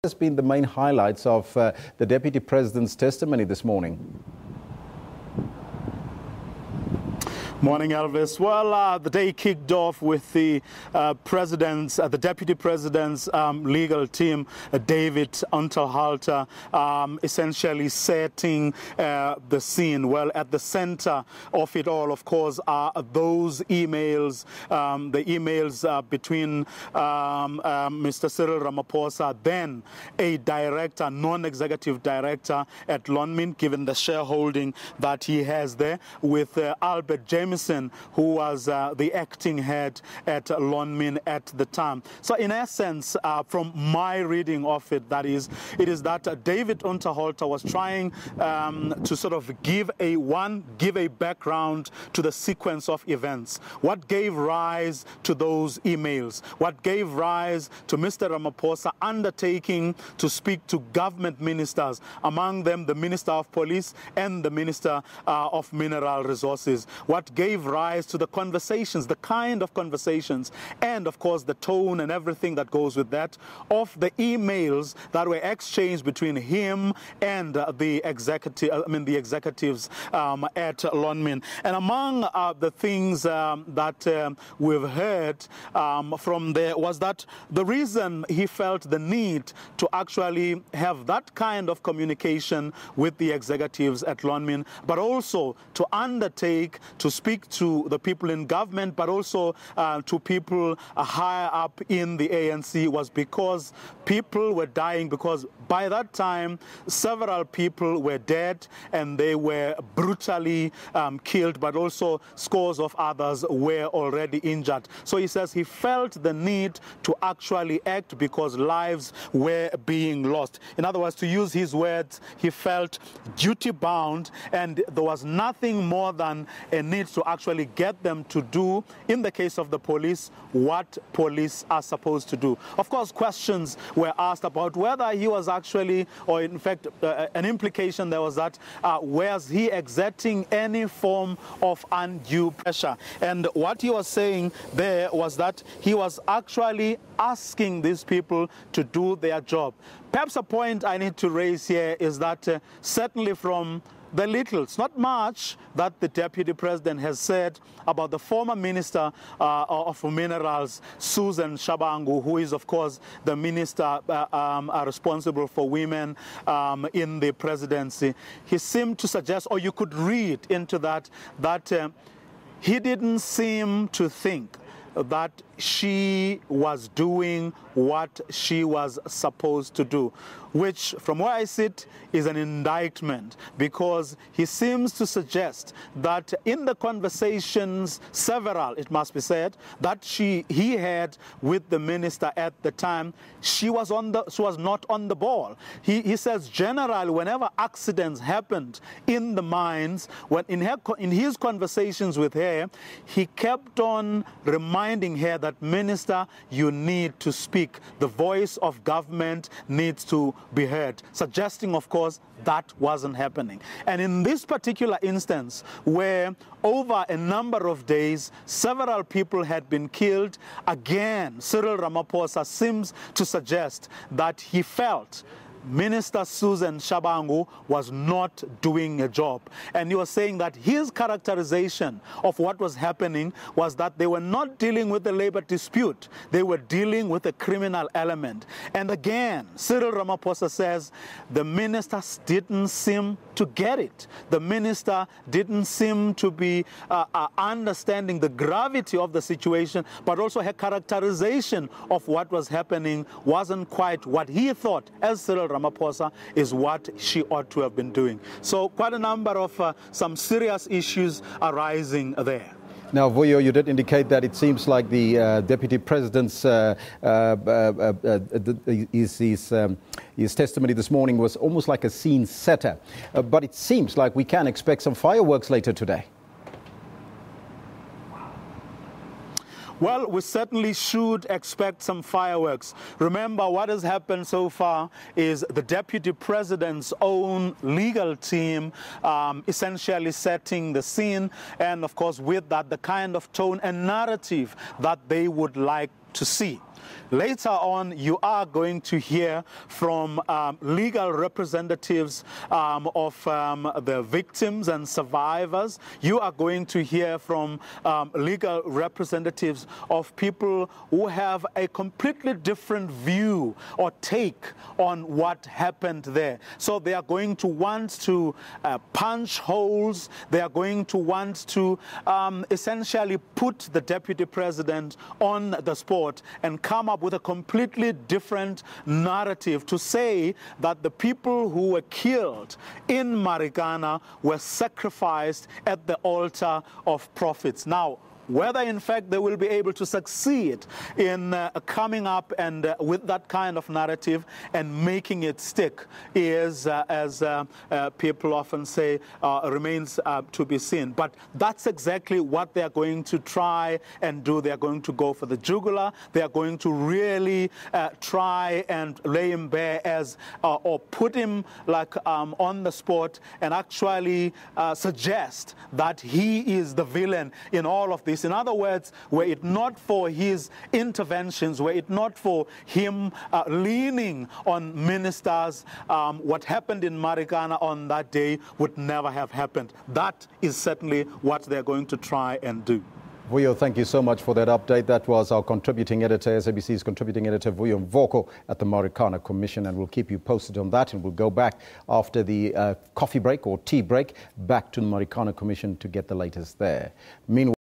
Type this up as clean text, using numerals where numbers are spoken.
Has been the main highlights of the Deputy President's testimony this morning? Morning, Elvis. Well, the day kicked off with the Deputy President's legal team, David Unterhalter, essentially setting the scene. Well, at the center of it all, of course, are those emails, the emails between Mr. Cyril Ramaphosa, then a director, non-executive director at Lonmin, given the shareholding that he has there, with Albert James, who was the acting head at Lonmin at the time. So in essence, from my reading of it, it is that David Unterhalter was trying to sort of give a background to the sequence of events. What gave rise to those emails? What gave rise to Mr. Ramaphosa undertaking to speak to government ministers, among them the Minister of Police and the Minister of Mineral Resources? What gave rise to the conversations, the kind of conversations, and of course the tone and everything that goes with that, of the emails that were exchanged between him and the executives at Lonmin. And among the things that we've heard from there was that the reason he felt the need to actually have that kind of communication with the executives at Lonmin, but also to undertake to speak to the people in government, but also to people higher up in the ANC, was because people were dying, because by that time several people were dead and they were brutally killed, but also scores of others were already injured. So he says he felt the need to actually act because lives were being lost. In other words, to use his words, he felt duty bound, and there was nothing more than a need to actually get them to do, in the case of the police, what police are supposed to do. Of course, questions were asked about whether he was actually, or in fact, an implication there was that, was he exerting any form of undue pressure? And what he was saying there was that he was actually asking these people to do their job. Perhaps a point I need to raise here is that certainly from the little, it's not much, that the Deputy President has said about the former Minister of Minerals, Susan Shabangu, who is, of course, the Minister responsible for women in the presidency. He seemed to suggest, or you could read into that he didn't seem to think that she was doing what she was supposed to do, which, from where I sit, is an indictment, because he seems to suggest that in the conversations, several, it must be said, that he had with the minister at the time, she was not on the ball. He says generally, whenever accidents happened in the mines, when in his conversations with her, he kept on reminding her that, Minister, you need to speak. The voice of government needs to be heard, suggesting, of course, that wasn't happening. And in this particular instance, where over a number of days, several people had been killed, again, Cyril Ramaphosa seems to suggest that he felt Minister Susan Shabangu was not doing a job. And he was saying that his characterization of what was happening was that they were not dealing with the labor dispute. They were dealing with a criminal element. And again, Cyril Ramaphosa says the minister didn't seem to get it. The minister didn't seem to be understanding the gravity of the situation, but also her characterization of what was happening wasn't quite what he thought, as Cyril Ramaphosa, is what she ought to have been doing. So quite a number of some serious issues arising there. Now, Vuyo, you did indicate that it seems like the Deputy President's his testimony this morning was almost like a scene setter. But it seems like we can expect some fireworks later today. Well, we certainly should expect some fireworks. Remember, what has happened so far is the Deputy President's own legal team essentially setting the scene, and of course with that, the kind of tone and narrative that they would like to see. Later on, you are going to hear from legal representatives of the victims and survivors. You are going to hear from legal representatives of people who have a completely different view or take on what happened there. So they are going to want to punch holes. They are going to want to essentially put the deputy president on the spot and come up with a completely different narrative to say that the people who were killed in Marikana were sacrificed at the altar of prophets. Now, whether in fact they will be able to succeed in coming up and with that kind of narrative and making it stick is, as people often say, remains to be seen. But that's exactly what they're going to try and do. They're going to go for the jugular. They're going to really try and lay him bare as, or put him like on the spot and actually suggest that he is the villain in all of this. In other words, were it not for his interventions, were it not for him leaning on ministers, what happened in Marikana on that day would never have happened. That is certainly what they're going to try and do. Vuyo, thank you so much for that update. That was our contributing editor, SABC's contributing editor, Vuyo Mvoko at the Marikana Commission, and we'll keep you posted on that, and we'll go back after the coffee break or tea break back to the Marikana Commission to get the latest there. Meanwhile,